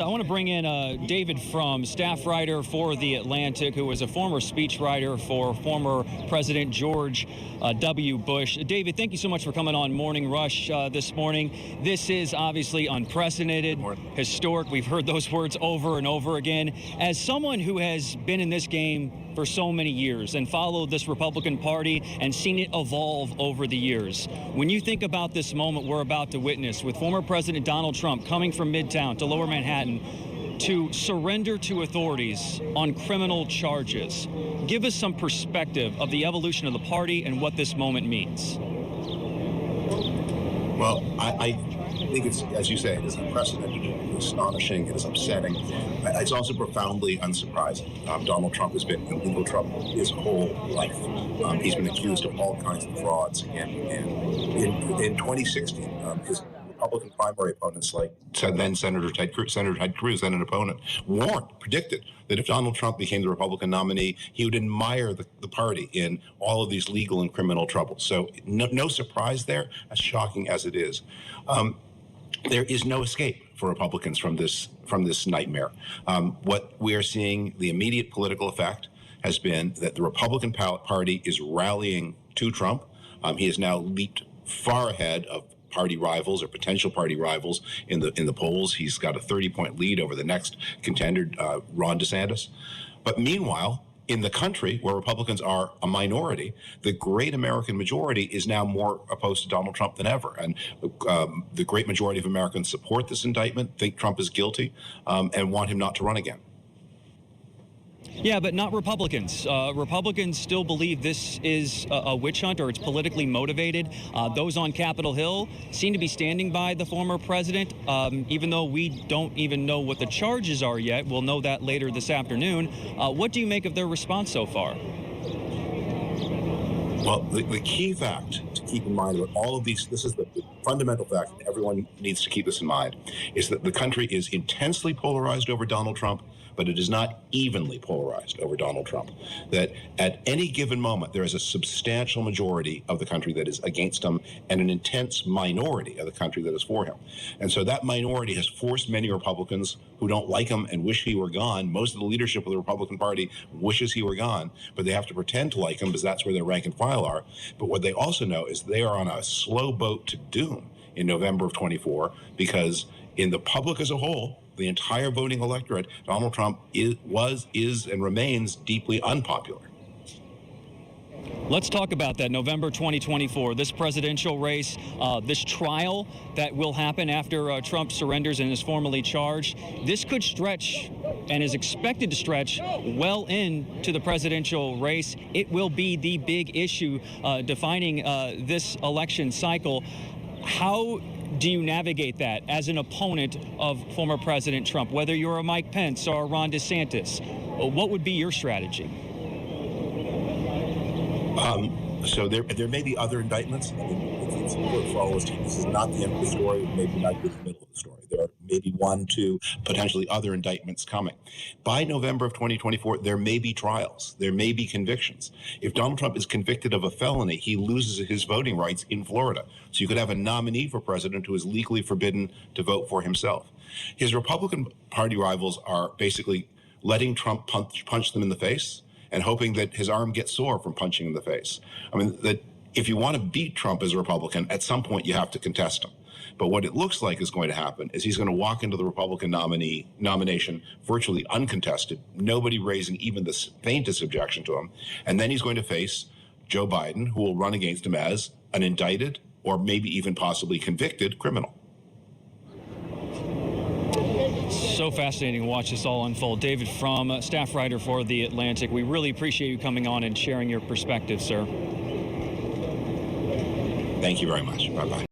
I want to bring in David Frum, staff writer for The Atlantic, who was a former speechwriter for former President George W. Bush. David, thank you so much for coming on Morning Rush this morning. This is obviously unprecedented, historic. We've heard those words over and over again. As someone who has been in this game for so many years and followed this Republican Party and seen it evolve over the years, when you think about this moment we're about to witness with former President Donald Trump coming from Midtown to Lower Manhattan to surrender to authorities on criminal charges, give us some perspective of the evolution of the party and what this moment means. Well, I think it's, as you say, it is unprecedented, it is astonishing, it is upsetting. It's also profoundly unsurprising. Donald Trump has been in legal trouble his whole life. He's been accused of all kinds of frauds. And in 2016, his Republican primary opponents, like then Senator Ted Cruz, then an opponent, predicted that if Donald Trump became the Republican nominee, he would admire the party in all of these legal and criminal troubles. So no surprise there, as shocking as it is. There is no escape for Republicans from this nightmare. What we are seeing, the immediate political effect has been that the Republican Party is rallying to Trump. He has now leaped far ahead of party rivals or potential party rivals in the polls. He's got a 30-point lead over the next contender, Ron DeSantis. But meanwhile, in the country where Republicans are a minority, the great American majority is now more opposed to Donald Trump than ever. And the great majority of Americans support this indictment, think Trump is guilty, and want him not to run again. Yeah, but not Republicans. Republicans still believe this is a witch hunt or it's politically motivated. Those on Capitol Hill seem to be standing by the former president, even though we don't even know what the charges are yet. We'll know that later this afternoon. What do you make of their response so far? Well, the key fact to keep in mind about all of these, this is the fundamental fact, and everyone needs to keep this in mind, is that the country is intensely polarized over Donald Trump, but it is not evenly polarized over Donald Trump. That at any given moment, there is a substantial majority of the country that is against him and an intense minority of the country that is for him. And so that minority has forced many Republicans who don't like him and wish he were gone. Most of the leadership of the Republican Party wishes he were gone, but they have to pretend to like him because that's where their rank and file are. But what they also know is they are on a slow boat to doom in November of 24, because in the public as a whole, the entire voting electorate, Donald Trump is, and remains deeply unpopular. Let's talk about that. November 2024, this presidential race, this trial that will happen after Trump surrenders and is formally charged. This could stretch and is expected to stretch well into the presidential race. It will be the big issue defining this election cycle. How do you navigate that as an opponent of former President Trump, whether you're a Mike Pence or a Ron DeSantis? What would be your strategy? So there may be other indictments. I mean, if you follow us, this is not the end of the story, maybe not the middle of the story. There are maybe one, two, potentially other indictments coming. By November of 2024, there may be trials. There may be convictions. If Donald Trump is convicted of a felony, he loses his voting rights in Florida. So you could have a nominee for president who is legally forbidden to vote for himself. His Republican Party rivals are basically letting Trump punch them in the face and hoping that his arm gets sore from punching in the face. I mean, that if you want to beat Trump as a Republican, at some point you have to contest him. But what it looks like is going to happen is he's going to walk into the Republican nomination virtually uncontested, nobody raising even the faintest objection to him. And then he's going to face Joe Biden, who will run against him as an indicted or maybe even possibly convicted criminal. So fascinating to watch this all unfold. David Frum, staff writer for The Atlantic. We really appreciate you coming on and sharing your perspective, sir. Thank you very much. Bye-bye.